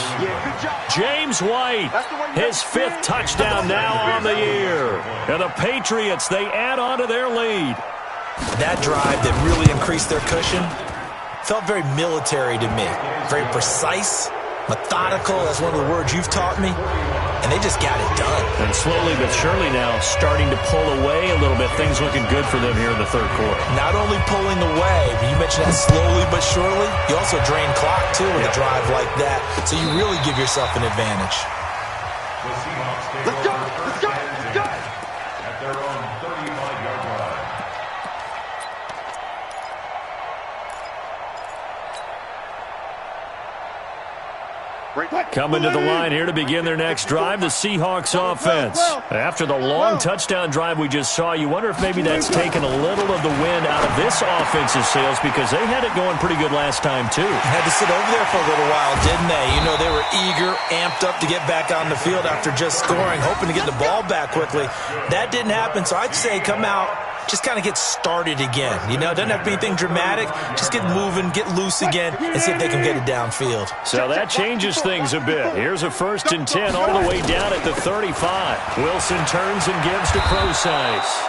James White, his 5th touchdown now on the year. And the Patriots, they add on to their lead. That drive that really increased their cushion felt very military to me. Very precise, methodical. That's one of the words you've taught me. And they just got it done. And slowly but surely now starting to pull away a little bit. Things looking good for them here in the third quarter. Not only pulling away, but you mentioned that slowly but surely. You also drain clock, too, with a drive like that. So you really give yourself an advantage. The Seahawks take over first and 10 at their own 35-yard line. Coming to the line here to begin their next drive, the Seahawks offense. After the long touchdown drive we just saw, you wonder if maybe that's taken a little of the wind out of this offensive sails because they had it going pretty good last time, too. Had to sit over there for a little while, didn't they? You know, they were eager, amped up to get back on the field after just scoring, hoping to get the ball back quickly. That didn't happen, so I'd say come out, just kind of get started again. You know, doesn't have to be anything dramatic. Just get moving, get loose again, and see if they can get it downfield. So that changes things a bit. Here's a first and 10 all the way down at the 35. Wilson turns and gives to Procise.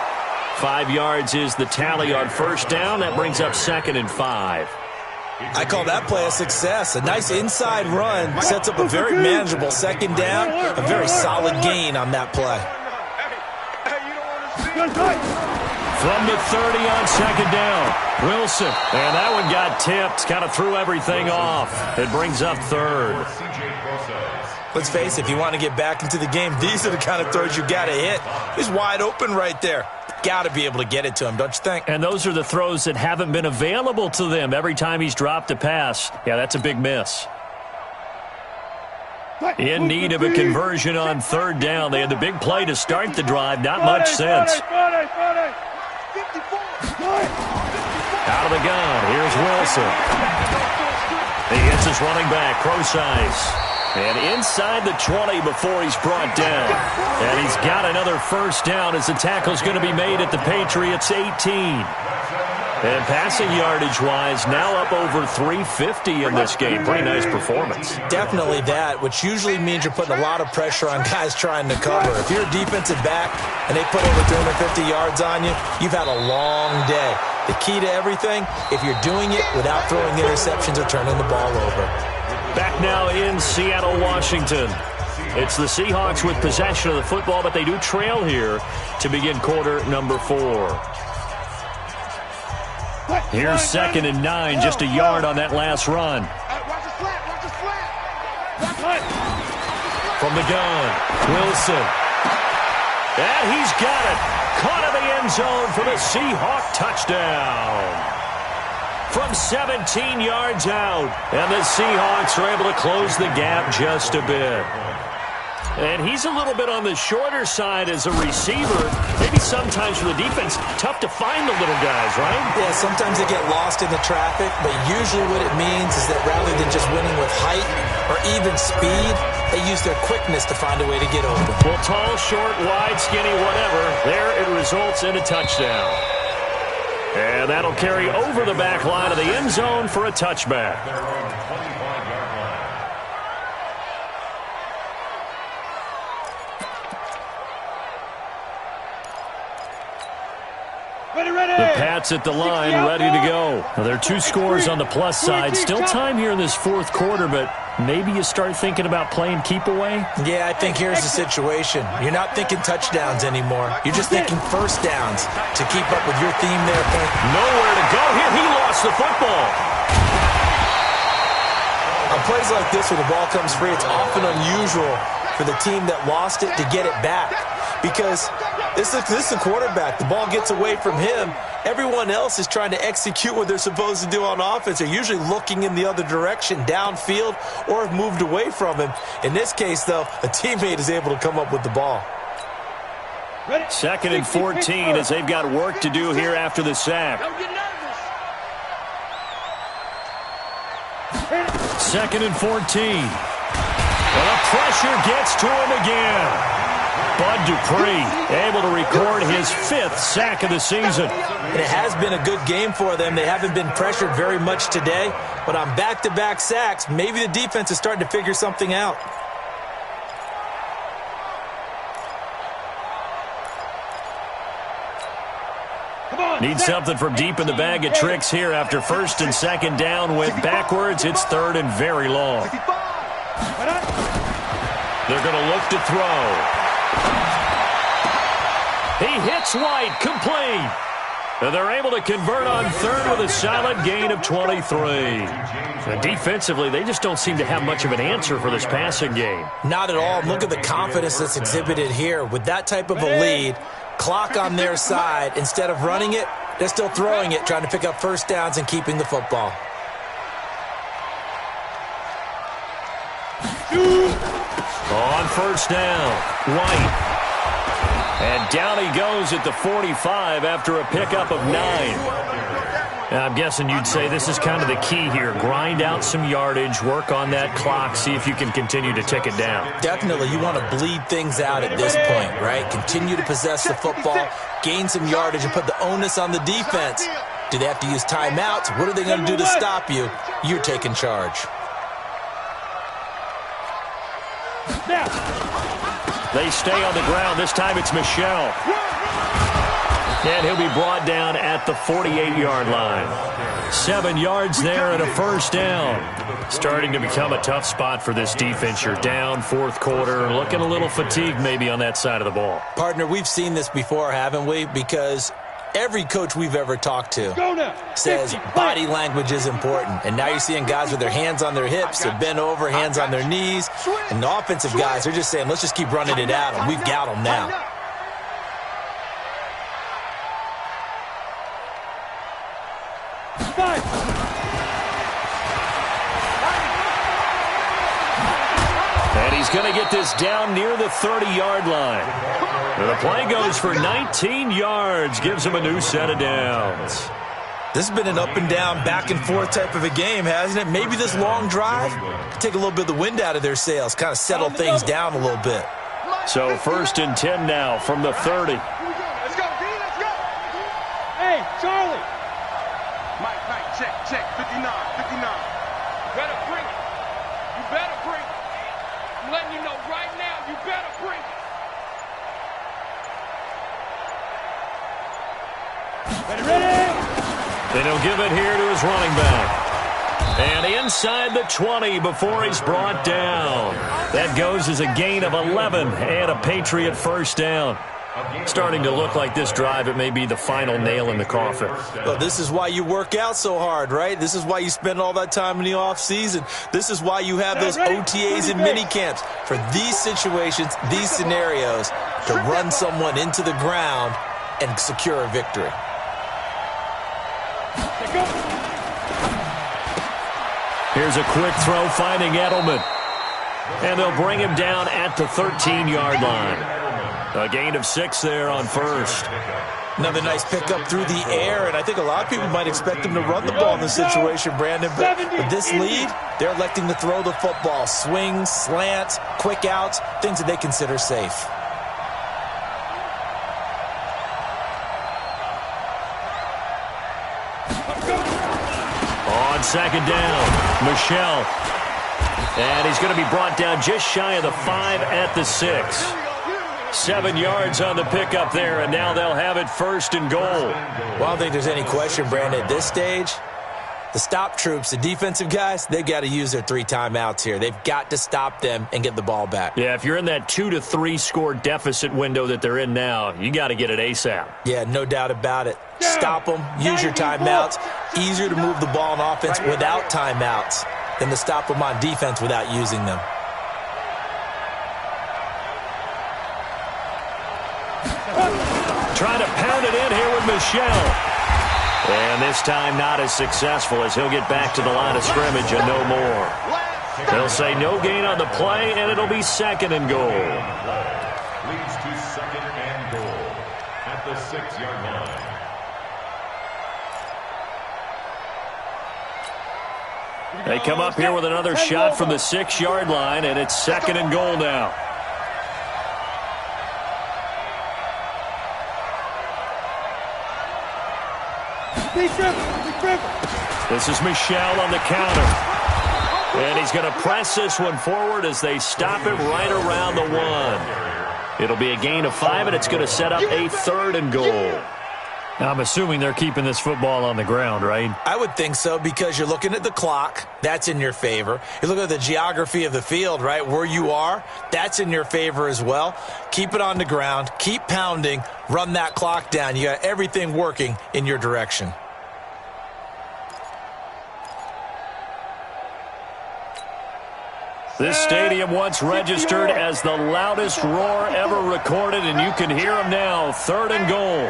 5 yards is the tally on first down. That brings up second and 5. I call that play a success. A nice inside run sets up a very manageable second down. A very solid gain on that play. From the 30 on second down, Wilson. And that one got tipped, kind of threw everything off. It brings up third. Let's face it, if you want to get back into the game, these are the kind of throws you got to hit. He's wide open right there. Got to be able to get it to him, don't you think? And those are the throws that haven't been available to them every time he's dropped a pass. Yeah, that's a big miss. In need of a conversion on third down. They had the big play to start the drive. Not much sense. Out of the gun, here's Wilson. He hits his running back, Procise. And inside the 20 before he's brought down. And he's got another first down as the tackle's going to be made at the Patriots' 18. And passing yardage-wise, now up over 350 in this game. Pretty nice performance. Definitely that, which usually means you're putting a lot of pressure on guys trying to cover. If you're a defensive back and they put over 350 yards on you, you've had a long day. The key to everything, if you're doing it without throwing interceptions or turning the ball over. Back now in Seattle, Washington. It's the Seahawks with possession of the football, but they do trail here to begin quarter number 4. Here's 2nd and 9, just a yard on that last run. From the gun, Wilson. And he's got it. Caught in the end zone for the Seahawk touchdown. From 17 yards out. And the Seahawks are able to close the gap just a bit. And he's a little bit on the shorter side as a receiver. Maybe sometimes for the defense, tough to find the little guys, right? Yeah, sometimes they get lost in the traffic, but usually what it means is that rather than just winning with height or even speed, they use their quickness to find a way to get open. Well, tall, short, wide, skinny, whatever, there it results in a touchdown. And that'll carry over the back line of the end zone for a touchback. The Pats at the line, ready to go. Now, there are 2 scores on the plus side. Still time here in this 4th quarter, but maybe you start thinking about playing keep away? Yeah, I think here's the situation. You're not thinking touchdowns anymore. You're just thinking first downs to keep up with your theme there. Nowhere to go here. He lost the football. On plays like this where the ball comes free, it's often unusual for the team that lost it to get it back. Because this is the quarterback. The ball gets away from him. Everyone else is trying to execute what they're supposed to do on offense. They're usually looking in the other direction, downfield, or have moved away from him. In this case, though, a teammate is able to come up with the ball. 2nd and 14 as they've got work to do here after the sack. 2nd and 14. Well, the pressure gets to him again. Bud Dupree able to record his 5th sack of the season. And it has been a good game for them. They haven't been pressured very much today, but on back-to-back sacks, maybe the defense is starting to figure something out. Need something from deep in the bag of tricks here after 1st and 2nd down. Went backwards. It's 3rd and very long. They're going to look to throw. He hits White, complete. And they're able to convert on 3rd with a solid gain of 23. And defensively, they just don't seem to have much of an answer for this passing game. Not at all. Look at the confidence that's exhibited here. With that type of a lead, clock on their side, instead of running it, they're still throwing it, trying to pick up first downs and keeping the football. On 1st down, White. And down he goes at the 45 after a pickup of 9. Now, I'm guessing you'd say this is kind of the key here. Grind out some yardage, work on that clock, see if you can continue to tick it down. Definitely. You want to bleed things out at this point, right? Continue to possess the football, gain some yardage, and put the onus on the defense. Do they have to use timeouts? What are they going to do to stop you? You're taking charge. They stay on the ground. This time it's Michel. And he'll be brought down at the 48-yard line. 7 yards there and a 1st down. Starting to become a tough spot for this defense. You're down 4th quarter. Looking a little fatigued maybe on that side of the ball. Partner, we've seen this before, haven't we? Because every coach we've ever talked to says body language is important. And now you're seeing guys with their hands on their hips, they're bent over, hands on their knees. And the offensive guys, they're just saying, let's just keep running it at them. We've got them now. And he's going to get this down near the 30-yard line. And the play goes for 19 yards, gives him a new set of downs. This has been an up-and-down, back-and-forth type of a game, hasn't it? Maybe this long drive could take a little bit of the wind out of their sails, kind of settle things down a little bit. So 1st and 10 now from the 30. Let's go, D, let's go. Hey, Charlie. check. 59. You better bring it. You better bring it. I'm letting you know right now, you better bring it. Ready? And he'll give it here to his running back. And inside the 20 before he's brought down. That goes as a gain of 11 and a Patriot first down. Starting to look like this drive, it may be the final nail in the coffin. Well, this is why you work out so hard, right? This is why you spend all that time in the offseason. This is why you have those OTAs and mini camps for these situations, these scenarios, to run someone into the ground and secure a victory. Here's a quick throw finding Edelman. And they'll bring him down at the 13-yard line. A gain of 6 there on first. Another nice pickup through the air, and I think a lot of people might expect them to run the ball in this situation, Brandon. But with this lead, they're electing to throw the football. Swings, slants, quick outs, things that they consider safe. On second down, Michelle. And he's going to be brought down just shy of the 5 at the 6. 7 yards on the pickup there, and now they'll have it first and goal. Well, I don't think there's any question, Brandon, at this stage. The stop troops, the defensive guys, they've got to use their 3 timeouts here. They've got to stop them and get the ball back. Yeah, if you're in that 2 to 3 score deficit window that they're in now, you got to get it ASAP. Yeah, no doubt about it. Stop them, use your timeouts. Easier to move the ball on offense without timeouts than to stop them on defense without using them. Trying to pound it in here with Michelle. And this time not as successful as he'll get back to the line of scrimmage and no more. They'll say no gain on the play, and it'll be second and goal. Leads to second and goal at the 6-yard line. They come up here with another shot from the 6-yard line, and it's second and goal now. This is Michelle on the counter. And he's going to press this one forward as they stop it right around the 1. It'll be a gain of 5, and it's going to set up a third and goal. Now, I'm assuming they're keeping this football on the ground, right? I would think so, because you're looking at the clock. That's in your favor. You look at the geography of the field, right, where you are. That's in your favor as well. Keep it on the ground. Keep pounding. Run that clock down. You got everything working in your direction. This stadium once registered as the loudest roar ever recorded, and you can hear them now. Third and goal.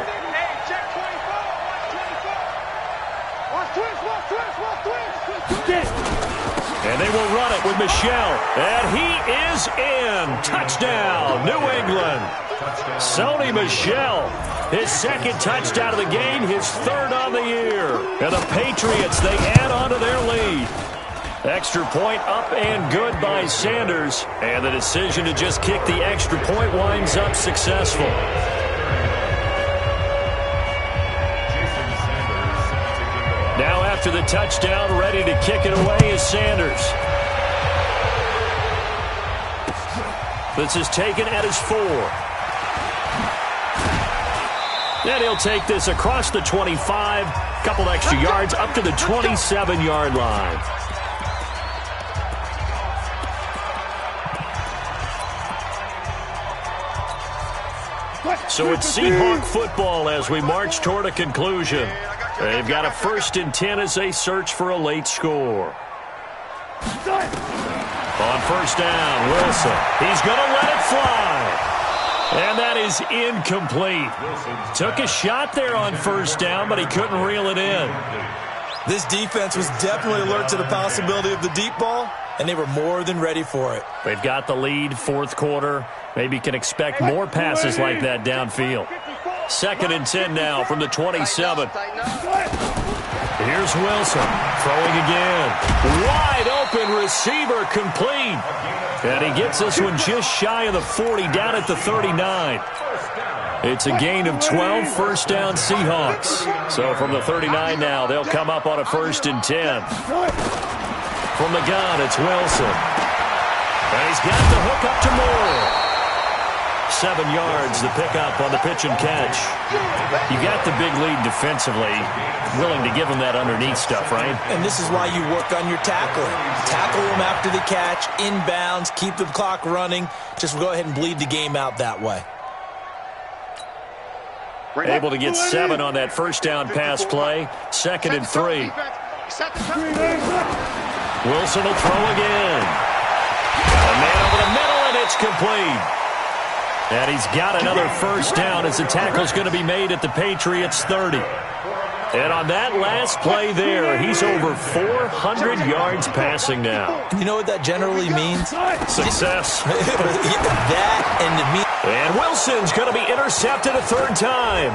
And they will run it with Michelle. And he is in. Touchdown, New England. Sony Michel, his second touchdown of the game, his third on the year. And the Patriots, they add on to their lead. Extra point up and good by Sanders. And the decision to just kick the extra point winds up successful. Now after the touchdown, ready to kick it away is Sanders. This is taken at his 4. Then he'll take this across the 25, couple extra yards up to the 27-yard line. So it's Seahawk football as we march toward a conclusion. They've got a 1st and 10 as they search for a late score. On first down, Wilson. He's going to let it fly. And that is incomplete. Took a shot there on first down, but he couldn't reel it in. This defense was definitely alert to the possibility of the deep ball, and they were more than ready for it. They've got the lead, fourth quarter. Maybe can expect more passes like that downfield. 2nd and 10 now from the 27. Here's Wilson throwing again. Wide open receiver complete. And he gets this one just shy of the 40 down at the 39. It's a gain of 12, first down Seahawks. So from the 39 now, they'll come up on a 1st and 10. From the gun, it's Wilson. And he's got the hook up to Moore. 7 yards, the pickup on the pitch and catch. You got the big lead defensively. Willing to give them that underneath stuff, right? And this is why you work on your tackling. Tackle them after the catch, inbounds, keep the clock running. Just go ahead and bleed the game out that way. Able to get 7 on that first down pass play. 2nd and 3. Wilson will throw again. Got a man over the middle, and it's complete. And he's got another first down as the tackle's going to be made at the Patriots' 30. And on that last play there, he's over 400 yards passing now. You know what that generally means? Success. And Wilson's going to be intercepted a 3rd time.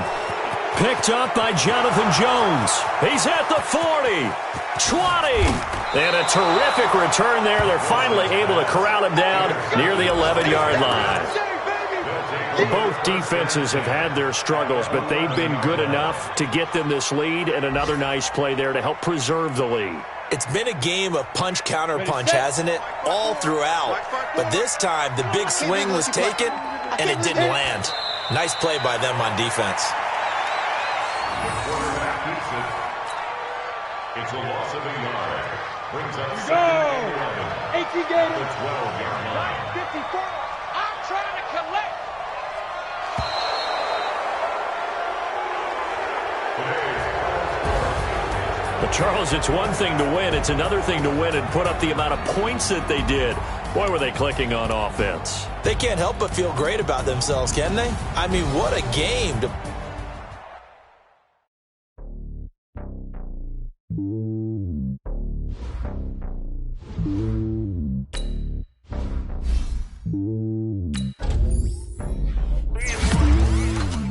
Picked up by Jonathan Jones. He's at the 40, 20. And a terrific return there. They're finally able to corral him down near the 11-yard line. Both defenses have had their struggles, but they've been good enough to get them this lead, and another nice play there to help preserve the lead. It's been a game of punch-counter-punch, hasn't it? All throughout. But this time, the big swing was taken, and it didn't land. Nice play by them on defense. It's a loss of a yard. Brings up go! 18 games. The 12-yard line. 54. I'm trying to collect. But, Charles, it's one thing to win. It's another thing to win and put up the amount of points that they did. Boy, were they clicking on offense. They can't help but feel great about themselves, can they? I mean, what a game to...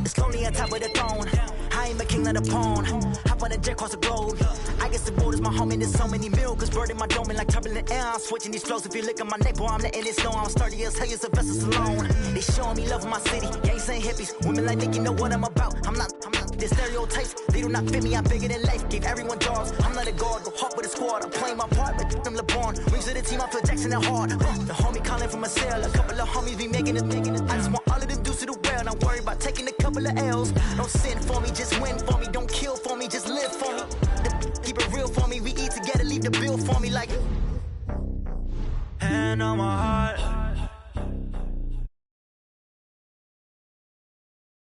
It's lonely on top of the throne. I am a king of the pawn. Hop on a jet across the globe. I guess the world is my home and there's so many miracles. Bird in my dome and like turbulent air. I'm switching these flows. If you look at my neck, boy, I'm letting it snow. I'm sturdy as hell as a vessel alone. They showing me love in my city. Gangs ain't hippies. Women like Nick, you know what I'm about. I'm not the stereotypes. They do not fit me. I'm bigger than life. Gave everyone dogs. I'm not a guard. Go hawk with a squad. I'm playing my part, but them LeBron. Rings to the team. I feel Jackson and hard. The homie calling from a cell. A couple of homies be making it. I just want all of them dudes to do well. Not worry about taking a couple of L's. Don't sin for me, just win for me. Don't kill for me, just live for me. Keep it real for me. We eat together, leave the bill for me like. Hand on my heart.